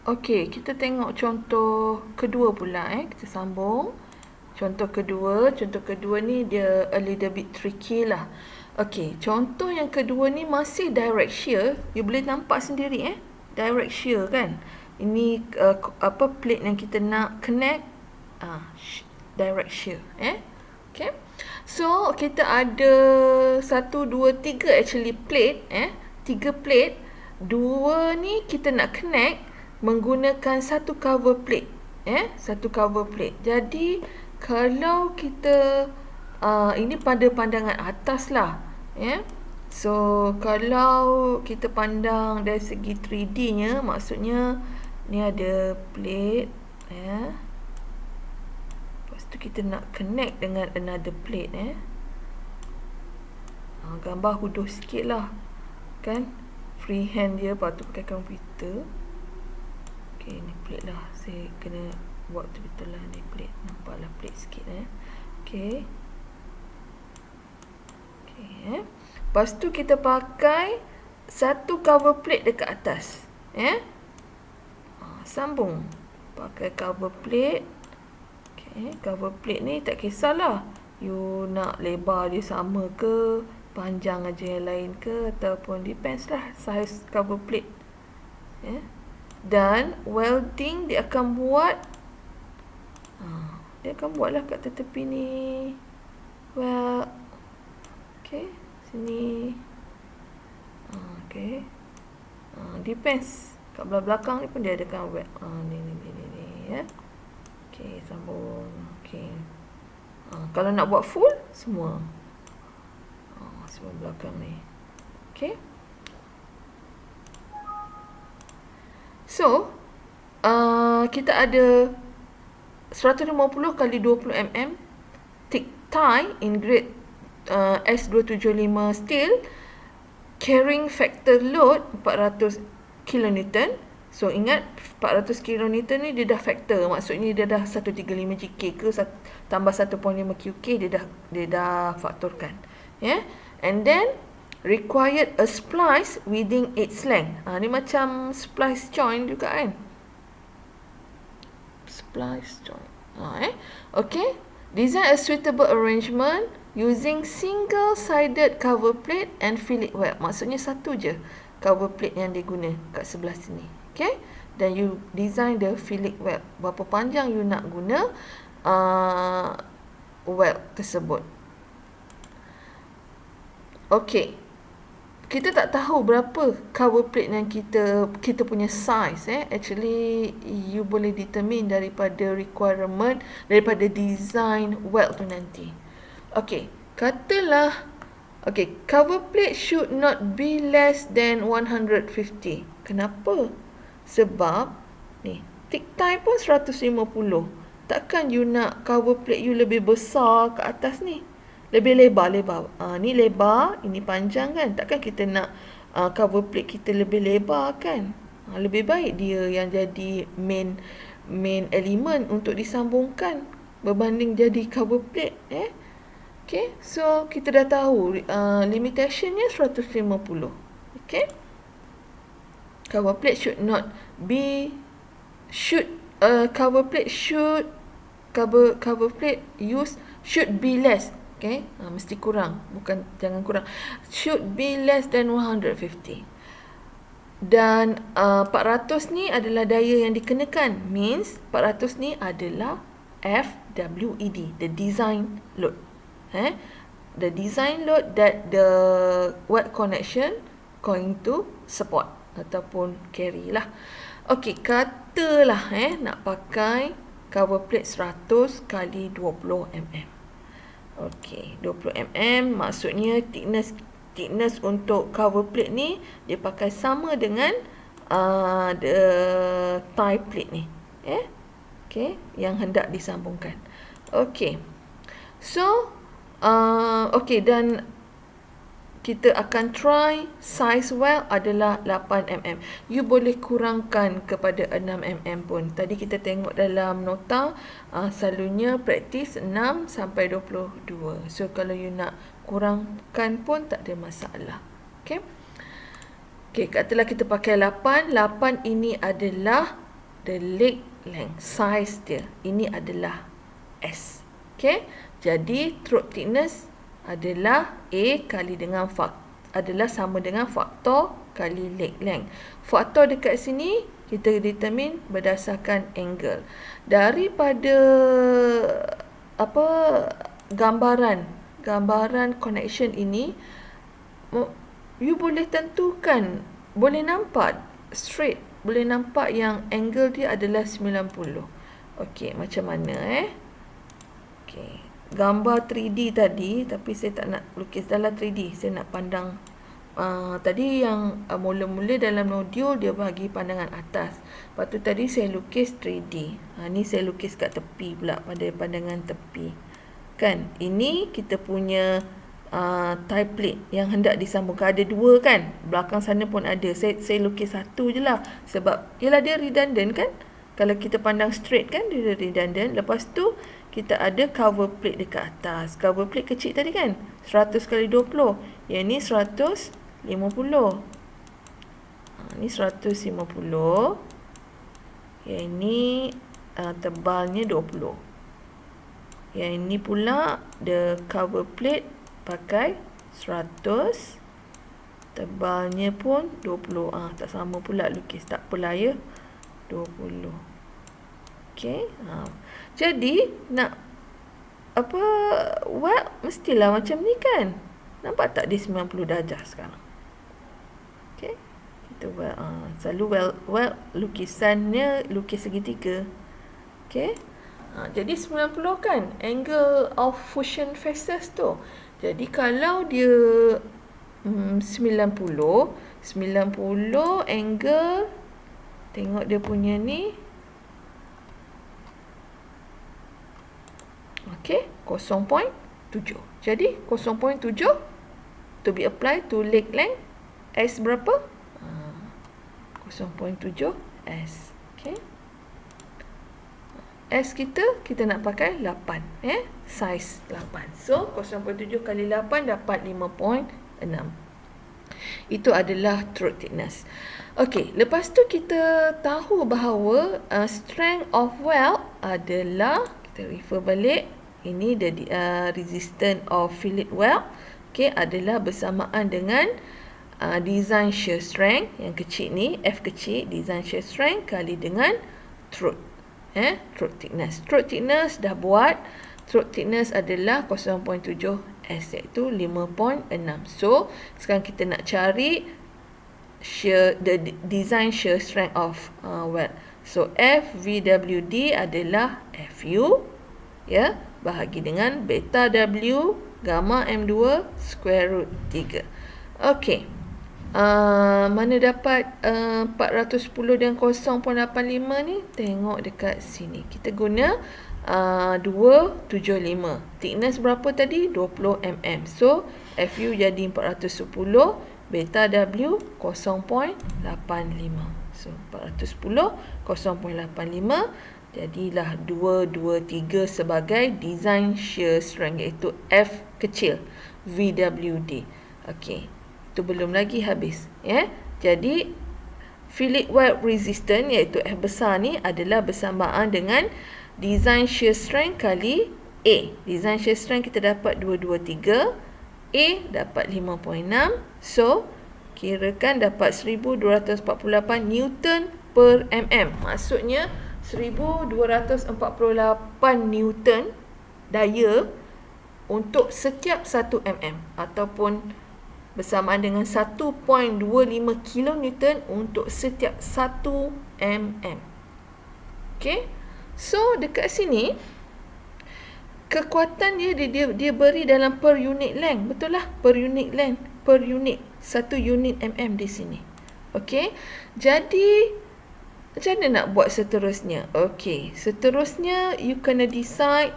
Okey, kita tengok contoh kedua pula Kita sambung. Contoh kedua ni dia a little bit tricky lah. Okey, contoh yang kedua ni masih direct shear. You boleh nampak sendiri direct shear kan. Ini plate yang kita nak connect direct shear Okay. So kita ada 1 2 3 actually plate 3 plate. Dua ni kita nak connect menggunakan satu cover plate satu cover plate. Jadi kalau kita ini pada pandangan atas lah so kalau kita pandang dari segi 3D nya, maksudnya ni ada plate lepas tu kita nak connect dengan another plate gambar huduh sikit lah kan, freehand dia, lepas tu pakai komputer. Okay, ni plate lah. Saya kena buat betul-betul lah ni plate. Nampaklah plate sikit Okay. Okay. Lepas tu kita pakai satu cover plate dekat atas. Sambung. Pakai cover plate. Okay. Cover plate ni tak kisahlah. You nak lebar dia sama ke, panjang aja yang lain ke, ataupun depends lah size cover plate. Dan welding dia akan buat lah kat tepi ni. Well, okay, sini. Okay. Depends. Kat belakang ni pun dia adakan weld. Ni Okay, sambung. Okay. Kalau nak buat full semua. Semua belakang ni. Okay. So, kita ada 150 kali 20 mm thick tie in grade S275 steel, carrying factor load 400 kN. So ingat 400 kN ni dia dah factor, maksudnya dia dah 135 GK ke tambah 1.5 QK, dia dah faktorkan. And then required a splice within its length. Ni macam splice joint juga kan. Splice joint. Okay. Design a suitable arrangement using single-sided cover plate and fillet weld. Maksudnya satu je cover plate yang dia guna kat sebelah sini. Okay. Dan you design the fillet weld. Berapa panjang you nak guna weld tersebut. Okay. Kita tak tahu berapa cover plate yang kita punya size Actually you boleh determine daripada requirement, daripada design weld tu nanti. Okay, katalah cover plate should not be less than 150. Kenapa? Sebab ni thick tie pun 150. Takkan you nak cover plate you lebih besar ke atas ni, lebih lebar. Ni lebar, ini panjang kan. Takkan kita nak cover plate kita lebih lebar kan. Lebih baik dia yang jadi main element untuk disambungkan berbanding jadi cover plate Okay, so kita dah tahu limitationnya 150. Okay. Cover plate should not be cover plate use should be less. Okay, mesti kurang, jangan kurang. Should be less than 150. Dan 400 ni adalah daya yang dikenakan. Means 400 ni adalah FWED, the design load. The design load that the weld connection going to support ataupun carry lah. Okay, katalah nak pakai cover plate 100 kali 20 mm. Okay, 20 mm maksudnya thickness untuk cover plate ni dia pakai sama dengan the tie plate ni. Okay, yang hendak disambungkan. Okay. So, okay, dan kita akan try size weld adalah 8 mm. You boleh kurangkan kepada 6 mm pun. Tadi kita tengok dalam nota selalunya praktis 6 sampai 22. So kalau you nak kurangkan pun tak ada masalah. Okay. Okay, katalah kita pakai 8. 8 ini adalah the leg length, size dia. Ini adalah S. Okay, jadi throat thickness adalah A kali dengan adalah sama dengan faktor kali leg length. Faktor dekat sini kita determine berdasarkan angle. Daripada apa gambaran connection ini, you boleh tentukan, boleh nampak straight, boleh nampak yang angle dia adalah 90. Okey, macam mana okey, gambar 3D tadi, tapi saya tak nak lukis dalam 3D, saya nak pandang tadi yang mula-mula dalam modul dia bagi pandangan atas. Lepas tu tadi saya lukis 3D. Ni saya lukis kat tepi pula, pada pandangan tepi. Kan? Ini kita punya tie plate yang hendak disambungkan. Ada dua kan? Belakang sana pun ada. Saya lukis satu je lah. Sebab yelah dia redundant kan? Kalau kita pandang straight kan dia redundant. Lepas tu kita ada cover plate dekat atas. Cover plate kecil tadi kan? 100 kali 20. Yang ni 150. Ni 150. Yang ni tebalnya 20. Yang ini pula the cover plate pakai 100. Tebalnya pun 20. Tak sama pula lukis. Tak apalah ya. 20. Okey. Jadi nak well, mestilah macam ni kan? Nampak tak dia 90 darjah sekarang? Okey. Kita selalu well lukisannya lukis segitiga. Okey. Jadi 90 kan angle of fusion faces tu. Jadi kalau dia 90 angle, tengok dia punya ni. Okey, 0.7. Jadi 0.7 to be applied to leg length. S berapa? 0.7 S. Okey. S kita nak pakai 8. Size 8. So 0.7 kali 8 dapat 5.6. Itu adalah throat thickness. Okey, lepas tu kita tahu bahawa strength of weld adalah, kita refer balik, ini the resistance of fillet weld, okey, adalah bersamaan dengan design shear strength yang kecil ni, F kecil, design shear strength kali dengan throat thickness. Throat thickness dah buat. Throat thickness adalah 0.7 S, iaitu 5.6. So sekarang kita nak cari the design shear strength of weld. So FVWD adalah FU bahagi dengan beta W gamma M2 square root 3. Okey. Mana dapat 410 dan 0.85 ni? Tengok dekat sini. Kita guna 275. Thickness berapa tadi? 20 mm. So FU jadi 410, beta W 0.85. So 410 0.85, jadilah 223 sebagai design shear strength, iaitu F kecil VWD. Okey. Itu belum lagi habis Jadi fillet weld resistance, iaitu F besar ni, adalah bersamaan dengan design shear strength kali A. Design shear strength kita dapat 223, A dapat 5.6. So kirakan dapat 1248 Newton per mm. Maksudnya 1248 Newton daya untuk setiap 1 mm, ataupun bersamaan dengan 1.25 kilonewton untuk setiap 1 mm. Okey. So dekat sini kekuatan dia beri dalam per unit length. Betul lah, per unit length, per unit 1 unit mm di sini. Okey. Jadi macam mana nak buat seterusnya? Okey, seterusnya you kena decide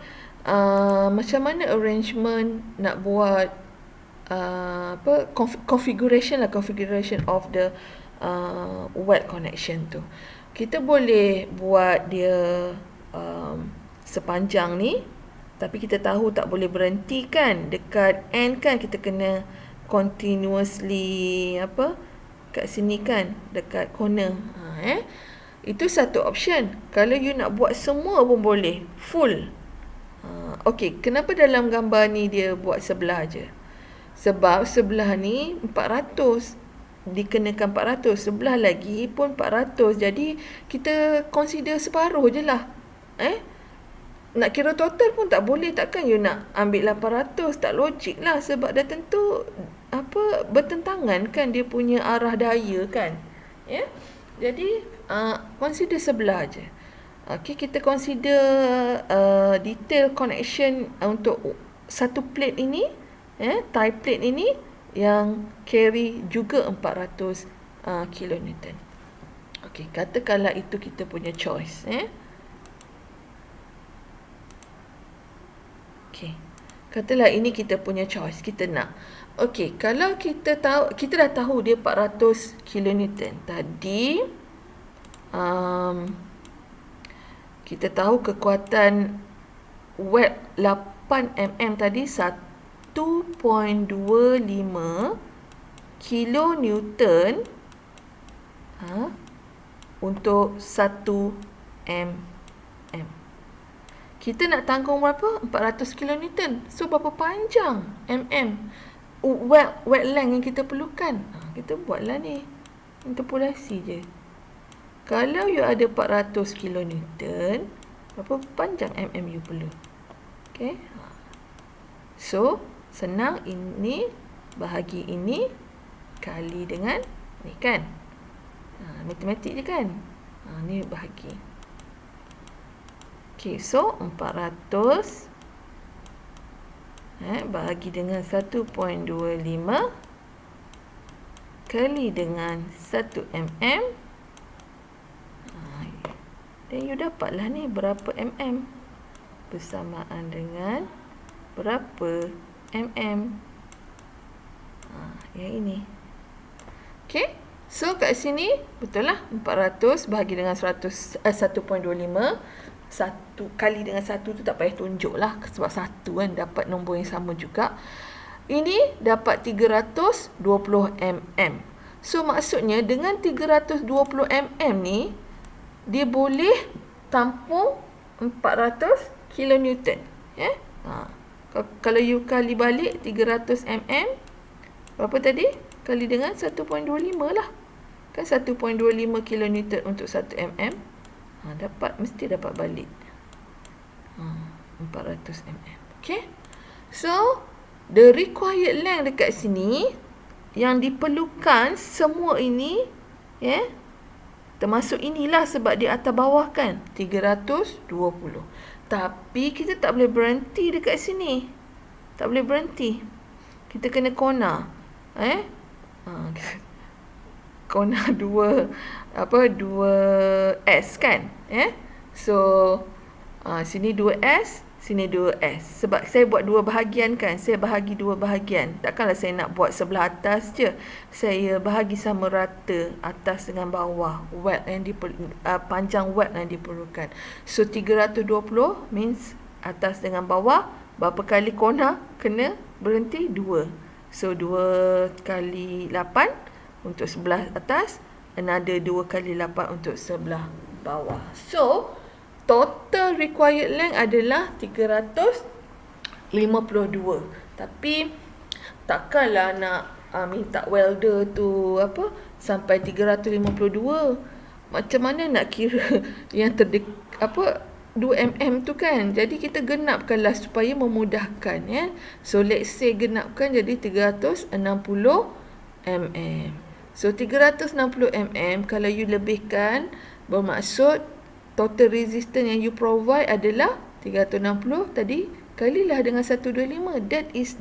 macam mana arrangement nak buat configuration of the weld connection tu. Kita boleh buat dia sepanjang ni, tapi kita tahu tak boleh berhenti kan dekat end kan, kita kena continuously kat sini kan, dekat corner. Itu satu option. Kalau you nak buat semua pun boleh, full. Okey, kenapa dalam gambar ni dia buat sebelah je? Sebab sebelah ni 400, dikenakan 400, sebelah lagi pun 400. Jadi kita consider separuh je lah. Nak kira total pun tak boleh. Takkan you nak ambil 800, tak logik lah. Sebab dah tentu bertentangan kan dia punya arah daya kan. Ya. Jadi consider sebelah je. Okay, kita consider detail connection untuk satu plate ini, tie plate ini yang carry juga 400 kilonewton. Okay, katakanlah itu kita punya choice. Okay, katalah ini kita punya choice, kita nak. Okay, kalau kita dah tahu dia 400 kilonewton tadi. Kita tahu kekuatan wet 8 mm tadi 1.25 kilonewton untuk 1 mm. Kita nak tanggung berapa? 400 kilonewton. So berapa panjang mm wet length yang kita perlukan? Kita buatlah ni interpolasi je. Kalau you ada 400 kilonewton, berapa panjang mm you perlu? Okay. So, senang, ini bahagi ini kali dengan ni kan. Matematik je kan. Ni bahagi. Okay, so 400 bahagi dengan 1.25 kali dengan 1 mm. Dan you dapatlah ni berapa mm bersamaan dengan berapa mm. Yang ini. Okay. So kat sini betul lah 400 bahagi dengan 100, 1.25. 1 kali dengan 1 tu tak payah tunjuk lah. Sebab 1 kan dapat nombor yang sama juga. Ini dapat 320 mm. So maksudnya dengan 320 mm ni dia boleh tampung 400 kilonewton. Kalau you kali balik 300 mm, berapa tadi? Kali dengan 1.25 lah. Kan 1.25 kilonewton untuk 1 mm. Mesti dapat balik 400 mm. Okay. So, the required length dekat sini yang diperlukan semua ini, termasuk inilah sebab di atas bawah kan 320. Tapi kita tak boleh berhenti dekat sini. Tak boleh berhenti. Kita kena corner. Corner 2S kan. So sini 2S, sini 2S. Sebab saya buat dua bahagian kan. Saya bahagi dua bahagian. Takkanlah saya nak buat sebelah atas je. Saya bahagi sama rata atas dengan bawah. Wet yang panjang wet yang diperlukan. So 320 means atas dengan bawah. Berapa kali corner kena berhenti? 2. So 2 kali 8 untuk sebelah atas. Another 2 kali 8 untuk sebelah bawah. So total required length adalah 352. Tapi takkanlah nak minta welder tu sampai 352. Macam mana nak kira yang 2 mm tu kan. Jadi kita genapkanlah supaya memudahkan So let's say genapkan jadi 360 mm. So 360 mm kalau you lebihkan bermaksud total resistance yang you provide adalah 360 tadi kalilah dengan 125. That is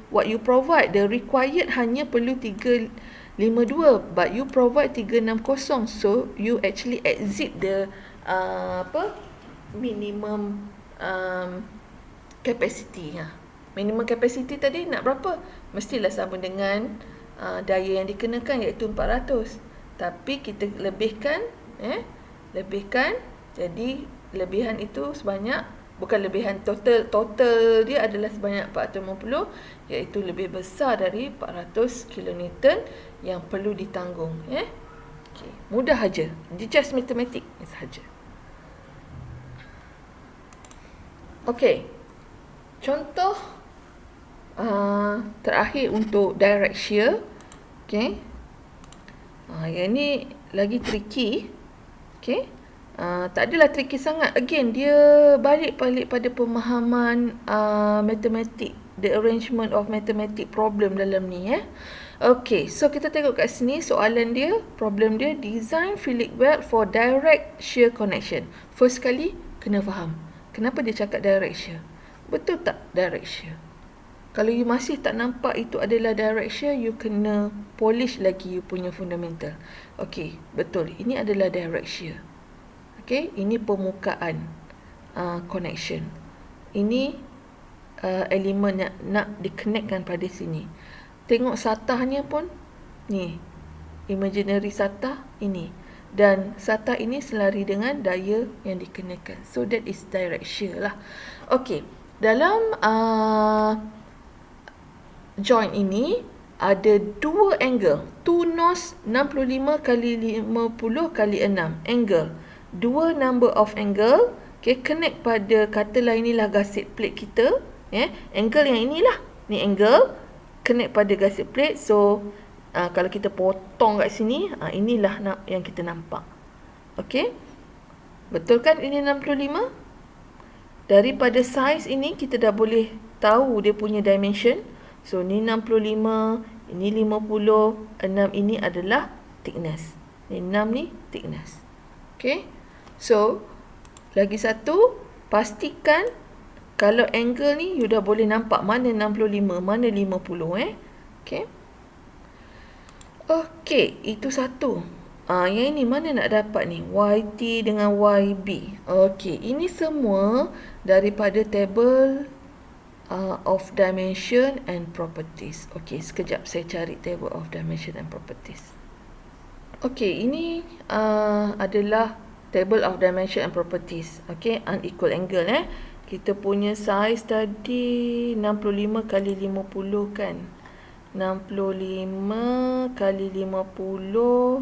what you provide. The required hanya perlu 352 but you provide 360. So you actually exceed the minimum capacity. Minimum capacity tadi nak berapa? Mestilah sama dengan daya yang dikenakan iaitu 400. Tapi kita lebihkan jadi lebihan itu sebanyak, bukan lebihan total dia adalah sebanyak 450, iaitu lebih besar dari 400 kilonewton yang perlu ditanggung. Okay. Mudah aja. Just matematik sahaja. Okay. Contoh terakhir untuk direct shear. Okay. Yang ni lagi tricky. Okay. Tak adalah tricky sangat. Again, dia balik pada pemahaman matematik. The arrangement of mathematic problem dalam ni. Okay, so kita tengok kat sini soalan dia, problem dia, design Philip weld for direct shear connection. First kali, kena faham. Kenapa dia cakap direct shear? Betul tak direct shear? Kalau you masih tak nampak itu adalah direct shear, you kena polish lagi you punya fundamental. Okay, betul. Ini adalah direct shear. Okay, ini permukaan connection. Ini elemen yang nak dikonekkan pada sini. Tengok satahnya pun ni, imaginary satah ini, dan satah ini selari dengan daya yang dikenakan. So that is direct shear lah. Okay, dalam joint ini ada dua angle, 2 nos 65 kali 50 kali 6 angle. Dua number of angle, okay, connect pada, katalah inilah gusset plate kita, angle yang inilah, ni angle connect pada gusset plate. So kalau kita potong kat sini, inilah yang kita nampak. Okay, betul kan ini 65? Daripada size ini kita dah boleh tahu dia punya dimension. So ni 65, ini 50, 6 ini adalah thickness, ni 6 ni thickness. Okay, so lagi satu, pastikan kalau angle ni you dah boleh nampak mana 65, mana 50. Okay. Okay, itu satu. Yang ini mana nak dapat ni? YT dengan YB. Okay, ini semua daripada table of dimension and properties. Okay, sekejap saya cari table of dimension and properties. Okay, ini adalah table of dimension and properties. Okay, unequal angle. Kita punya size tadi 65 kali 50 kan. 65 kali 50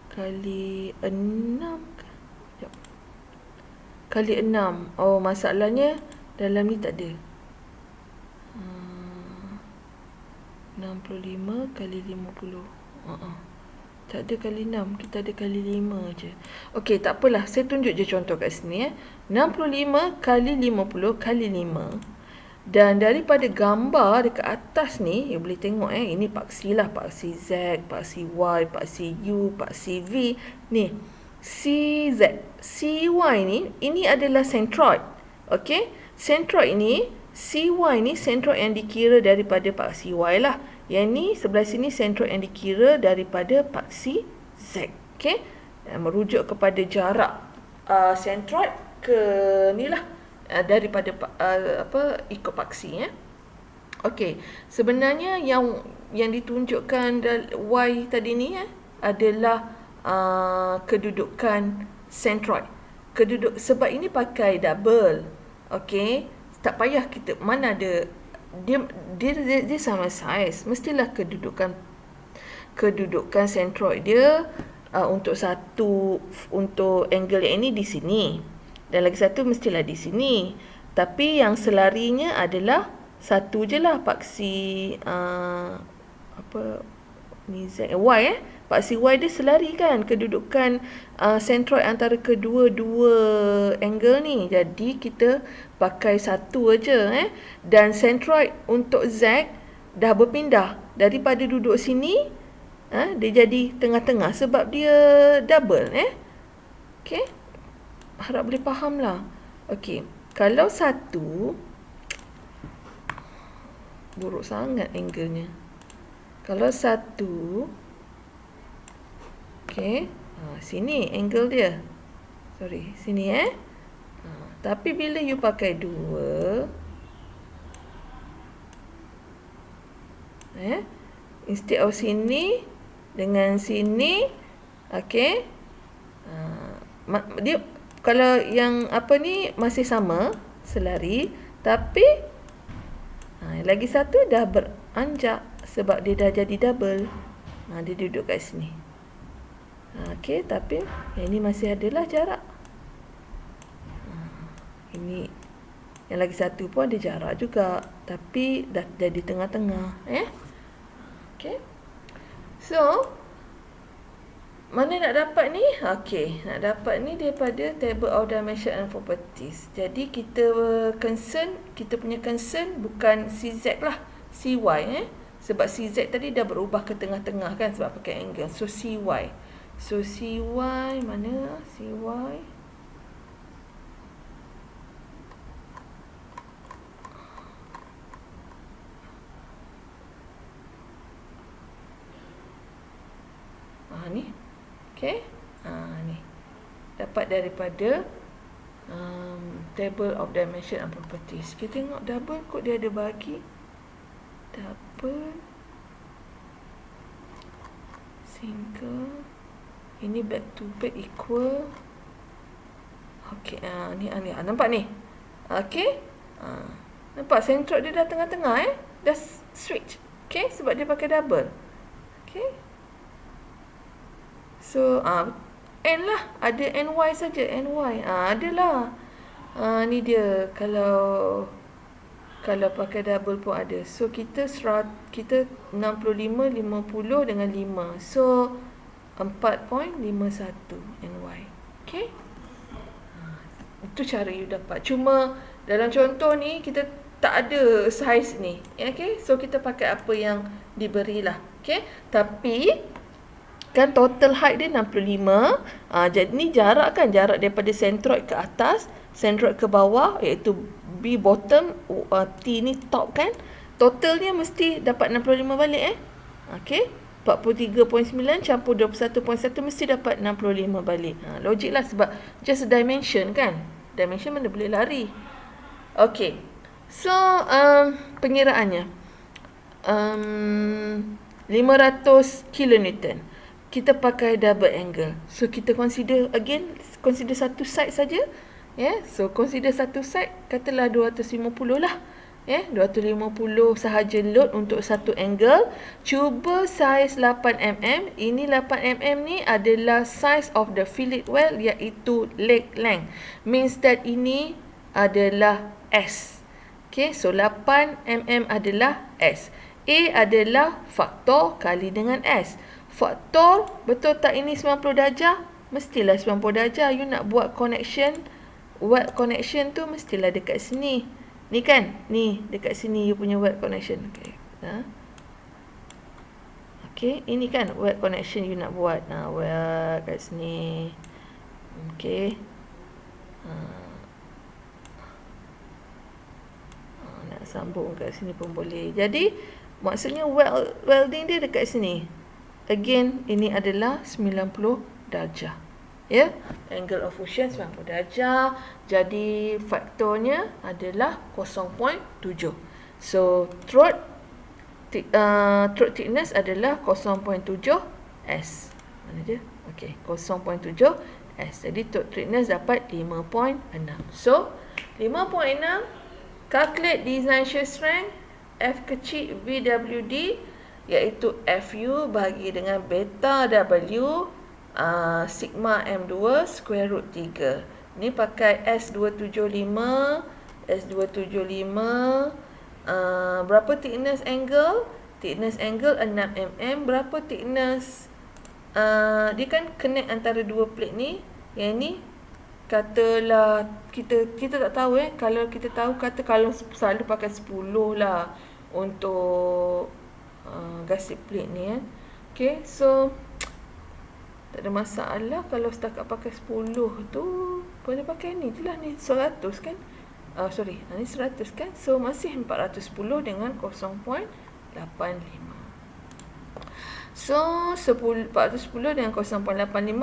kali 6 kan? Kali 6. Oh, masalahnya dalam ni tak ada. 65 kali 50. Tak ada kali 6, kita ada kali 5 je. Okey, tak apalah, saya tunjuk je contoh kat sini 65 kali 50 kali 5. Dan daripada gambar dekat atas ni, you boleh tengok ini paksi lah, paksi Z, paksi Y, paksi U, paksi V. Ni CZ, CY ni, ini adalah centroid. Okey, centroid ni, CY ni centroid yang dikira daripada paksi Y lah. Yang ni sebelah sini centroid yang dikira daripada paksi Z. Okey, merujuk kepada jarak centroid ke ni lah, daripada ikut paksi. Okey, sebenarnya yang ditunjukkan Y tadi ni adalah kedudukan centroid. Sebab ini pakai double. Okey, tak payah kita mana ada dia sama size, mestilah kedudukan centroid dia untuk angle yang ini di sini, dan lagi satu mestilah di sini. Tapi yang selarinya adalah satu je lah, paksi ni Z, Y paksi Y dia selari kan, kedudukan centroid antara kedua-dua angle ni. Jadi kita pakai satu aja dan centroid untuk Z dah berpindah daripada duduk sini, dia jadi tengah-tengah sebab dia double. Okey, harap boleh faham lah. Okey, kalau satu, buruk sangat angle-nya. Kalau satu, okey, sini angle dia. Sorry, sini tapi bila you pakai dua, instead of sini dengan sini, okey, dia kalau yang ni masih sama selari, tapi lagi satu dah beranjak sebab dia dah jadi double. Dia duduk kat sini. Okey, tapi yang ini masih adalah jarak. Ini yang lagi satu pun ada jarak juga, tapi dah jadi tengah-tengah. Okey. So, mana nak dapat ni? Okey, nak dapat ni daripada table of dimension and properties. Jadi kita punya concern bukan CZ lah, CY. Sebab CZ tadi dah berubah ke tengah-tengah kan sebab pakai angle. So CY. So CY mana? CY. Ni. Okey. Ni. Dapat daripada table of dimension and properties. Kita tengok double kot dia ada bagi. Double. Single. Ini back to back equal. Okey, ni nampak ni. Okey. Nampak centroid dia dah tengah-tengah Dah switch. Okey, sebab dia pakai double. Okey. So, N lah. Ada NY saja. NY. Adalah. Ni dia. Kalau pakai double pun ada. So, kita 65, 50 dengan 5. So, 4.51 NY. Okay. Itu cara you dapat. Cuma, dalam contoh ni, kita tak ada size ni. Okay. So, kita pakai apa yang diberilah. Okay. Tapi, kan total height dia 65. Jadi ni jarak kan, jarak daripada centroid ke atas, centroid ke bawah, iaitu B bottom, T ni top kan. Totalnya mesti dapat 65 balik Okey. 43.9 campur 21.1 mesti dapat 65 balik. Logik lah sebab just a dimension kan. Dimension mana boleh lari. Okey. So, pengiraannya 500 kilonewton. Kita pakai double angle. So, kita consider satu side saja. So, consider satu side, katalah 250 lah. 250 sahaja load untuk satu angle. Cuba size 8mm. Ini 8mm ni adalah size of the fillet well, iaitu leg length. Means that ini adalah S. Okay, so 8mm adalah S. A adalah faktor kali dengan S. Faktor, betul tak ini 90 darjah? Mestilah 90 darjah. You nak buat connection, web connection tu mestilah dekat sini. Ni kan? Ni, dekat sini you punya web connection. Okay. Okay, ini kan web connection you nak buat. Web kat sini. Okay. Nak sambung kat sini pun boleh. Jadi, maksudnya welding dia dekat sini. Again, ini adalah 90 darjah. Angle of fusion 90 darjah. Jadi, faktornya adalah 0.7. So, throat thickness adalah 0.7 S. Mana dia? Okey, 0.7 S. Jadi, throat thickness dapat 5.6. So, 5.6, calculate design shear strength, F kecil VWD, iaitu FU bagi dengan beta W sigma M2 square root 3. Ni pakai S275. Berapa thickness angle? Thickness angle 6mm. Berapa thickness? Dia kan connect antara dua plate ni. Yang ni katalah kita tak tahu Kalau kita tahu, kalau selalu pakai 10 lah untuk gasket plate ni Okay, so tak ada masalah kalau setakat pakai 10 tu. Boleh pakai ni je lah. Ni 100 kan. Ni 100 kan. So masih 410 dengan 0.85. So 410 dengan 0.85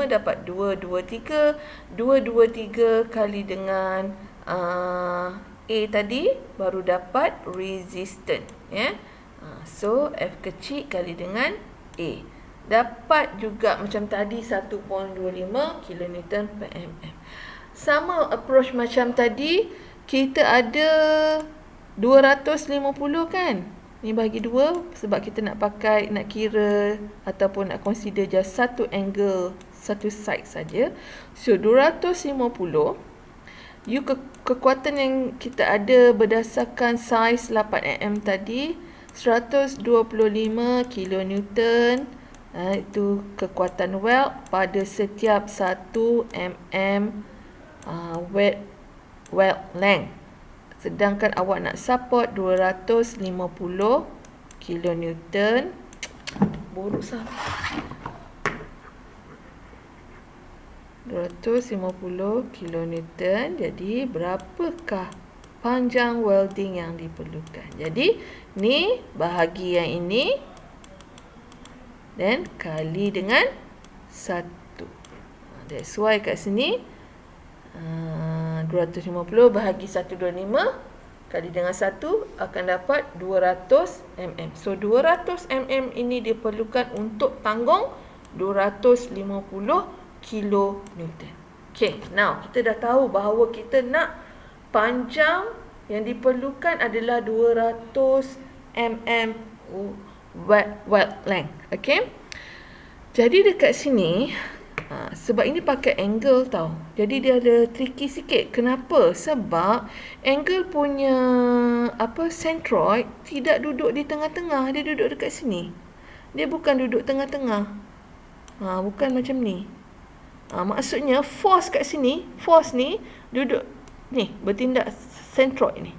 dapat 223. 223 kali dengan A tadi, baru dapat resistance. So, F kecil kali dengan A. Dapat juga macam tadi 1.25 kN per mm. Sama approach macam tadi, kita ada 250 kan. Ni bagi 2 sebab kita nak kira ataupun nak consider just satu angle satu side saja. So 250 kekuatan yang kita ada berdasarkan saiz 8mm tadi 125 kilonewton. Itu kekuatan weld pada setiap 1 mm weld length. Sedangkan awak nak support 250 kilonewton. Buruk sah. 250 kilonewton. Jadi berapakah panjang welding yang diperlukan? Jadi ni bahagi yang ini dan kali dengan 1. That's why kat sini 250 bahagi 125 kali dengan 1 akan dapat 200 mm. So 200 mm ini diperlukan untuk tanggung 250 kilonewton. Okay, now kita dah tahu bahawa kita nak panjang yang diperlukan adalah 200 mm weld length. Okay, jadi dekat sini sebab ini pakai angle tau. Jadi dia ada tricky sikit. Kenapa? Sebab angle punya centroid tidak duduk di tengah-tengah, dia duduk dekat sini. Dia bukan duduk tengah-tengah. Bukan macam ni. Maksudnya force kat sini, force ni duduk ni, bertindak centroid ni.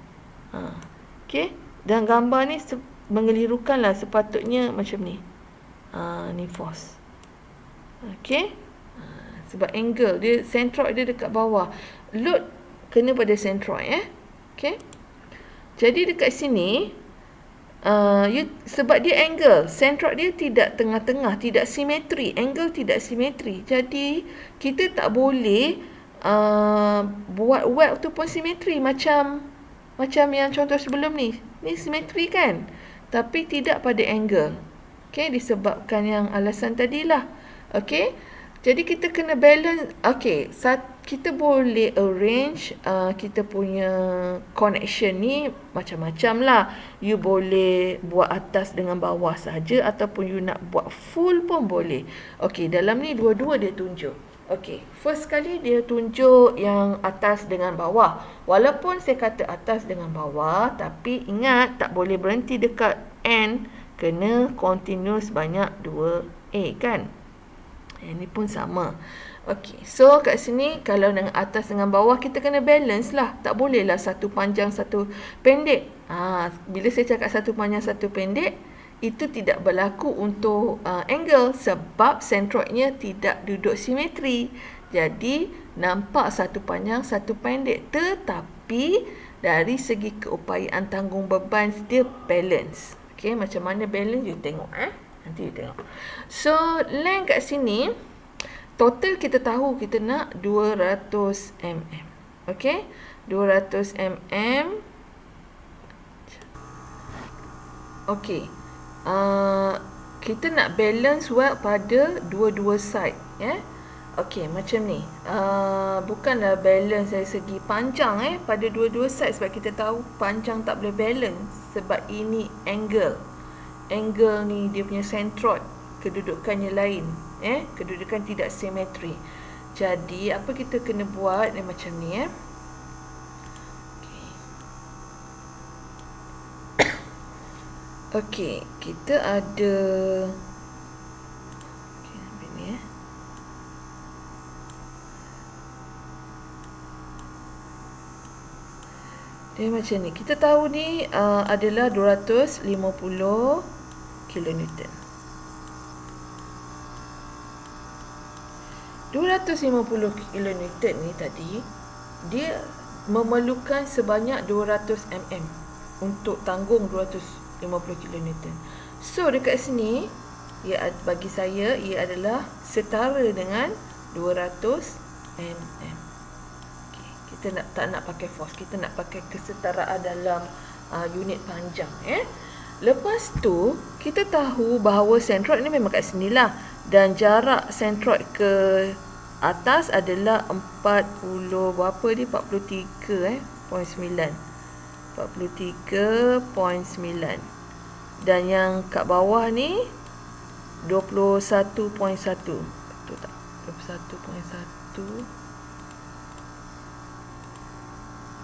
Okey, dan gambar ni mengelirukanlah sepatutnya macam ni. Ni force. Okey. Sebab angle dia, centroid dia dekat bawah. Load kena pada centroid Okey. Jadi dekat sini sebab dia angle, centroid dia tidak tengah-tengah, tidak simetri, angle tidak simetri. Jadi kita tak boleh buat weld tu pun simetri macam yang contoh sebelum ni. Ni simetri kan? Tapi tidak pada angle. Okey, disebabkan yang alasan tadilah. Okey. Jadi kita kena balance. Okey, kita boleh arrange kita punya connection ni macam-macam lah. You boleh buat atas dengan bawah saja ataupun you nak buat full pun boleh. Okey, dalam ni dua-dua dia tunjuk. Okey, first kali dia tunjuk yang atas dengan bawah. Walaupun saya kata atas dengan bawah, tapi ingat tak boleh berhenti dekat end, kena continuous banyak 2A kan? Ini pun sama. Okey, so kat sini kalau dengan atas dengan bawah kita kena balance lah. Tak boleh lah satu panjang satu pendek. Bila saya cakap satu panjang satu pendek, itu tidak berlaku untuk angle sebab centroidnya tidak duduk simetri. Jadi nampak satu panjang satu pendek, tetapi dari segi keupayaan tanggung beban dia balance. Okey, macam mana balance you tengok nanti you tengok. So length kat sini total kita tahu kita nak 200 mm. Okey, 200 mm. Okey, kita nak balance weld pada dua-dua side Okey, macam ni. Bukanlah balance dari segi panjang pada dua-dua side sebab kita tahu panjang tak boleh balance sebab ini angle. Angle ni dia punya centroid kedudukannya lain, kedudukan tidak simetri. Jadi apa kita kena buat macam ni Okey, kita ada ambil ni dia macam ni. Kita tahu ni adalah 250 kilonewton. 250 kilonewton ni tadi dia memerlukan sebanyak 200 mm untuk tanggung 250 kilonewton. So dekat sini bagi saya ia adalah setara dengan 200 mm. Kita tak nak pakai force, kita nak pakai kesetaraan dalam unit panjang Lepas tu kita tahu bahawa centroid ni memang kat sinilah dan jarak centroid ke atas adalah 40 berapa dia 43.9 dan yang kat bawah ni 21.1. Betul tak? 21.1.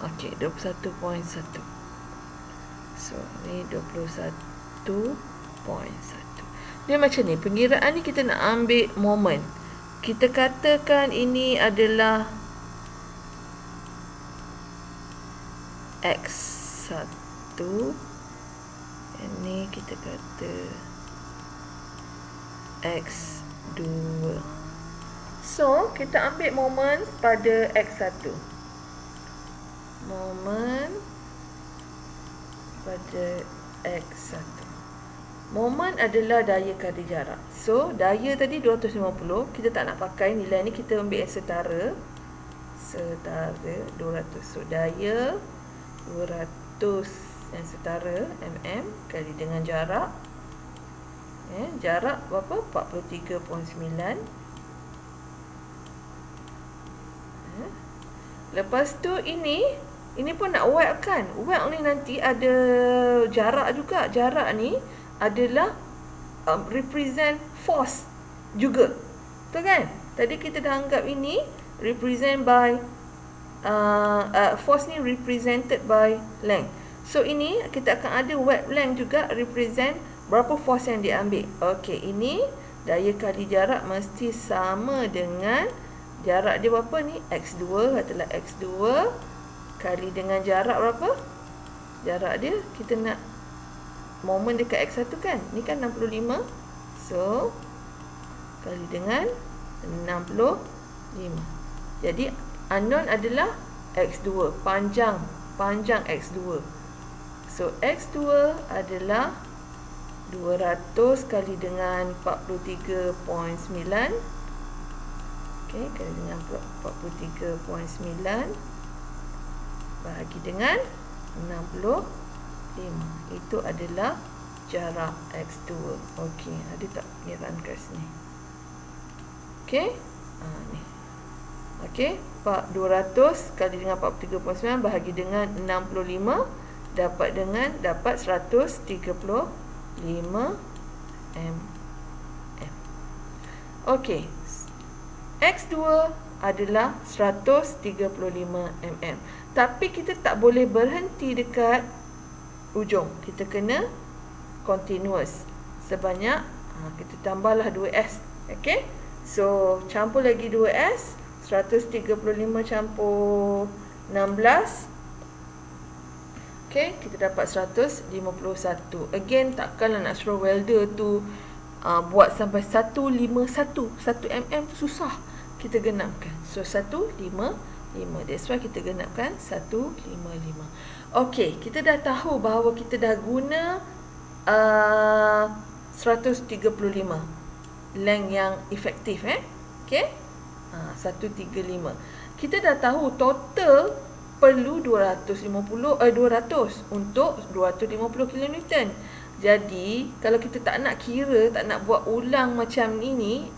Okey, 21.1. So, ni 21.1. Dia macam ni, pengiraan ni kita nak ambil moment. Kita katakan ini adalah X1. Ini kita kata X2. So, kita ambil moment pada X1. Moment pada X1. Moment adalah daya kali jarak. So, daya tadi 250. Kita tak nak pakai nilai ni. Kita ambil yang setara. Setara 200. So, daya 200 yang setara mm kali dengan jarak. Jarak berapa? 43.9. Lepas tu ini pun nak weld kan. Weld ni nanti ada jarak juga. Jarak ni adalah represent force juga. Betul kan? Tadi kita dah anggap ini represent by force ni represented by length. So ini kita akan ada weld length juga represent berapa force yang dia ambil. Okey, ini daya kali jarak mesti sama dengan jarak dia berapa ni? X2, katalah X2 kali dengan jarak berapa? Jarak dia kita nak moment dekat X1 kan? Ni kan 65. So kali dengan 65. Jadi unknown adalah X2, panjang X2. So X2 adalah 200 kali dengan 43.9. Okey, kali dengan 43.9 bahagi dengan 65. Itu adalah jarak X2. Okey, ada tak pengiraan kat sini? Okey. Ni. Okey, 200 kali dengan 43.9 bahagi dengan 65 dapat 135 mm. Okey. X2 adalah 135 mm. Tapi kita tak boleh berhenti dekat ujung. Kita kena continuous. Sebanyak kita tambahlah 2S. Okey. So campur lagi 2S. 135 campur 16. Okey, kita dapat 151. Again, takkanlah nak suruh welder tu buat sampai 151. 1 mm tu susah. Kita genapkan. So 155. That's why kita genapkan 155. Okey, kita dah tahu bahawa kita dah guna 135 length yang efektif Okey. 135. Kita dah tahu total perlu 200 untuk 250 kN. Jadi kalau kita tak nak kira, tak nak buat ulang macam ini,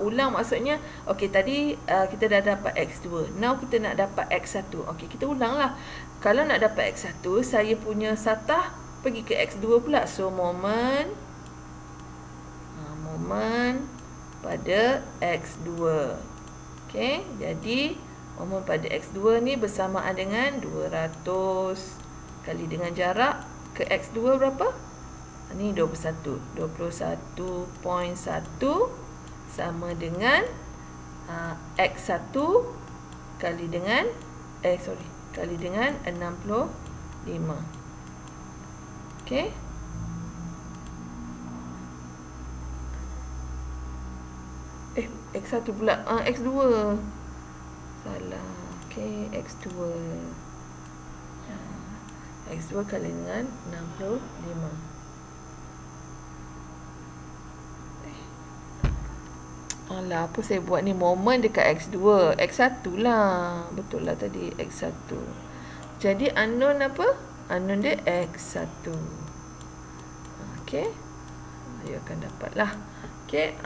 ulang maksudnya okey, tadi kita dah dapat X2. Now kita nak dapat X1. Okey, kita ulanglah. Kalau nak dapat X1, saya punya satah pergi ke X2 pula. So moment pada X2. Okey, jadi moment pada X2 ni bersamaan dengan 200 kali dengan jarak ke X2 berapa? Ni 21. 21.1 sama dengan X1 kali dengan kali dengan 65. Okey. X1 pula. X2. Salah. Okey, X2. X2 kali dengan 65. Alah, apa saya buat ni? Moment dekat X2. X1 lah. Betul lah tadi. X1. Jadi unknown apa? Unknown dia X1. Okey. Saya akan dapat lah. Okey.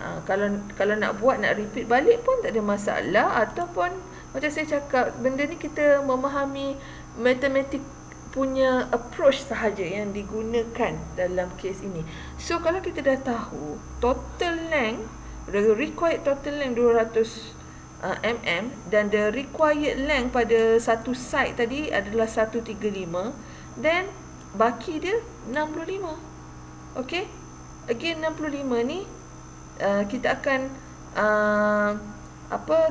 Kalau nak buat, nak repeat balik pun tak ada masalah. Ataupun macam saya cakap, benda ni kita memahami matematik punya approach sahaja yang digunakan dalam kes ini. So kalau kita dah tahu total length The required total length 200 mm dan the required length pada satu side tadi adalah 135, then baki dia 65. Okay, again 65 ni kita akan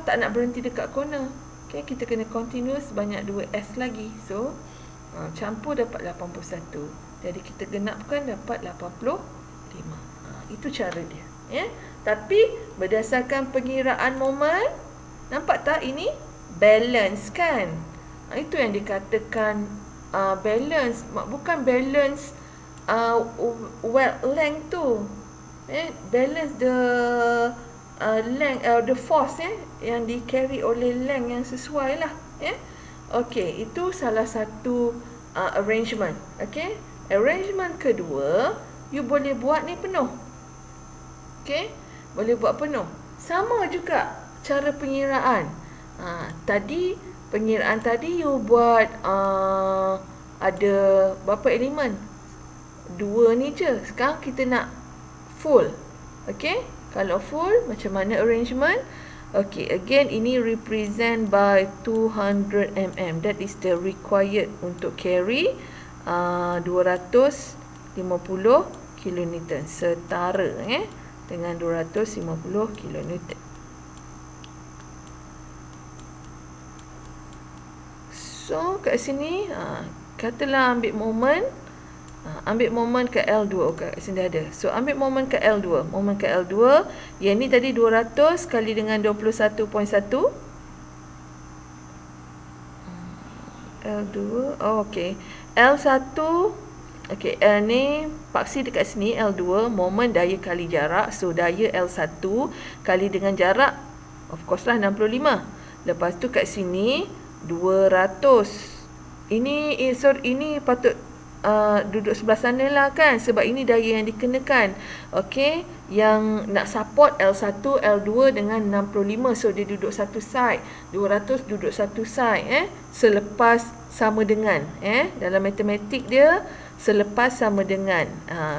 tak nak berhenti dekat corner. Okay, kita kena continuous banyak 2S lagi. So campur dapat 81. Jadi kita genapkan dapat 85. Itu cara dia. Tapi berdasarkan pengiraan momen, nampak tak ini balance kan? Itu yang dikatakan balance. Bukan balance weld length tu. Balance the length, the force yang di carry oleh length yang sesuai lah. Okay, itu salah satu arrangement. Okay, arrangement kedua, you boleh buat ni penuh. Okay, boleh buat penuh. Sama juga cara pengiraan. Tadi pengiraan tadi you buat ada berapa elemen? 2 ni je. Sekarang kita nak full. Okay, kalau full macam mana arrangement? Okay, again ini represent by 200 mm. That is the required untuk carry 250 kN. Setara dengan 250 kN. So kat sini katalah ambil moment. Ambil moment ke L2. Kat sini ada. So ambil moment ke L2. Moment ke L2. Yang ni tadi 200 kali dengan 21.1. L2. Oh, okay. L1. Okay. Ni paksi dekat sini L2. Moment daya kali jarak. So daya L1 kali dengan jarak. Of course lah 65. Lepas tu kat sini 200. Ini patut duduk sebelah sana lah kan, sebab ini daya yang dikenakan. Okay, yang nak support L1, L2 dengan 65. So dia duduk satu side. 200 duduk satu side. Selepas sama dengan dalam matematik dia selepas sama dengan.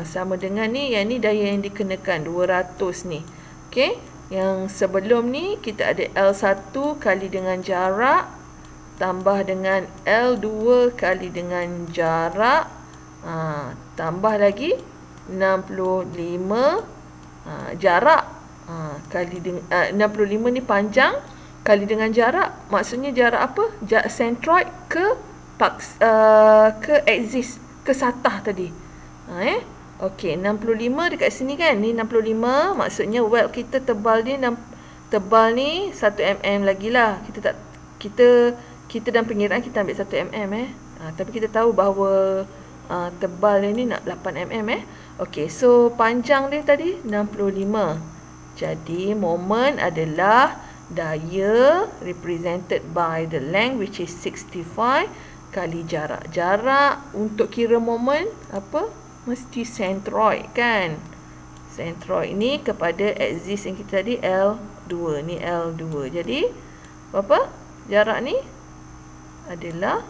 Sama dengan ni, yang ni daya yang dikenakan 200 ni. Okay, yang sebelum ni kita ada L1 kali dengan jarak tambah dengan L2 kali dengan jarak, tambah lagi 65 jarak kali dengan 65 ni panjang kali dengan jarak. Maksudnya jarak apa? Jarak centroid ke axis, ke satah tadi. Okey, 65 dekat sini kan. Ni 65, maksudnya weld kita tebal ni 1 mm lagi lah. Kita dalam pengiraan kita ambil 1 mm tapi kita tahu bahawa tebal dia ni nak 8 mm Okey, so panjang dia tadi 65. Jadi moment adalah daya represented by the length which is 65 kali jarak. Jarak untuk kira moment apa? Mesti centroid kan. Centroid ni kepada axis yang kita tadi L2. Ni L2. Jadi berapa jarak ni? Adalah,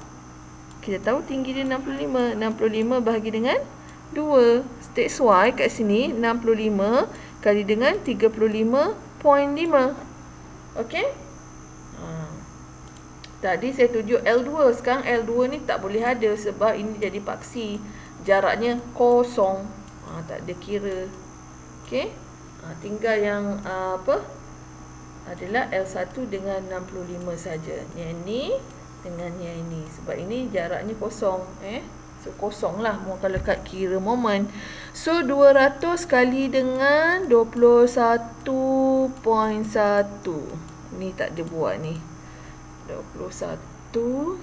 kita tahu tinggi dia 65. 65 bahagi dengan 2. That's why kat sini 65 kali dengan 35.5. Okey? Tadi saya tunjuk L2. Sekarang L2 ni tak boleh ada sebab ini jadi paksi. Jaraknya kosong. Tak ada kira. Okey? Tinggal yang adalah L1 dengan 65 saja. Yang ni dengan yang ini, sebab ini jaraknya kosong. So kosong lah kalau kat kira moment. So 200 kali dengan 21.1. Ni tak ada buat ni. 21.1.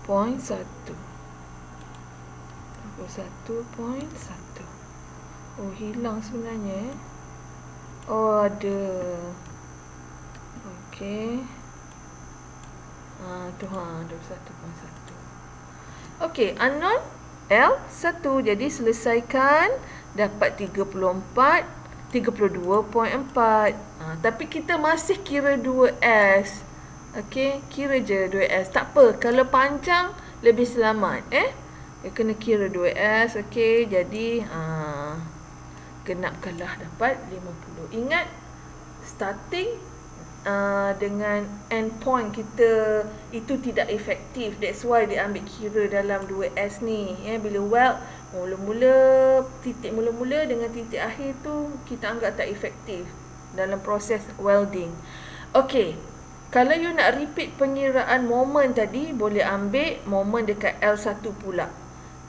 21.1. Oh, hilang sebenarnya. Oh, ada. Okey. Tu 21.1. Okey, unknown L1. Jadi selesaikan dapat 32.4. Tapi kita masih kira 2S. Okey, kira je 2S. Tak apa, kalau panjang lebih selamat. Kena kira 2S. Okey, jadi genapkanlah dapat 50. Ingat, starting dengan end point kita itu tidak efektif. That's why dia ambil kira dalam 2S ni. Bila weld, titik mula-mula dengan titik akhir tu kita anggap tak efektif dalam proses welding. Okey, kalau you nak repeat pengiraan moment tadi, boleh ambil moment dekat L1 pula.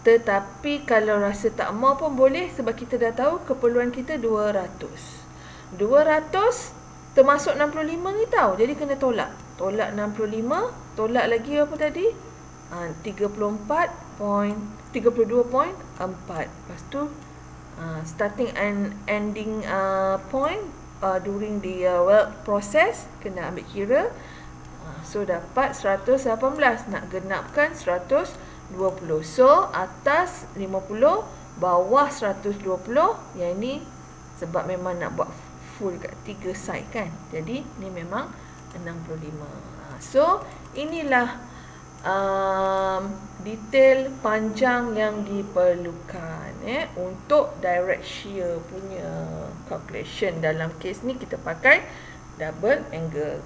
Tetapi kalau rasa tak mau pun boleh, sebab kita dah tahu keperluan kita 200 termasuk 65 ni tahu. Jadi kena tolak. Tolak 65, tolak lagi apa tadi? 32.4. Lepas tu starting and ending point during the weld process kena ambil kira. So dapat 118. Nak genapkan 120. So atas 50, bawah 120. Yang ni sebab memang nak buat full kat 3 side kan. Jadi ni memang 65. So inilah detail panjang yang diperlukan untuk direct shear punya calculation. Dalam kes ni kita pakai double angle.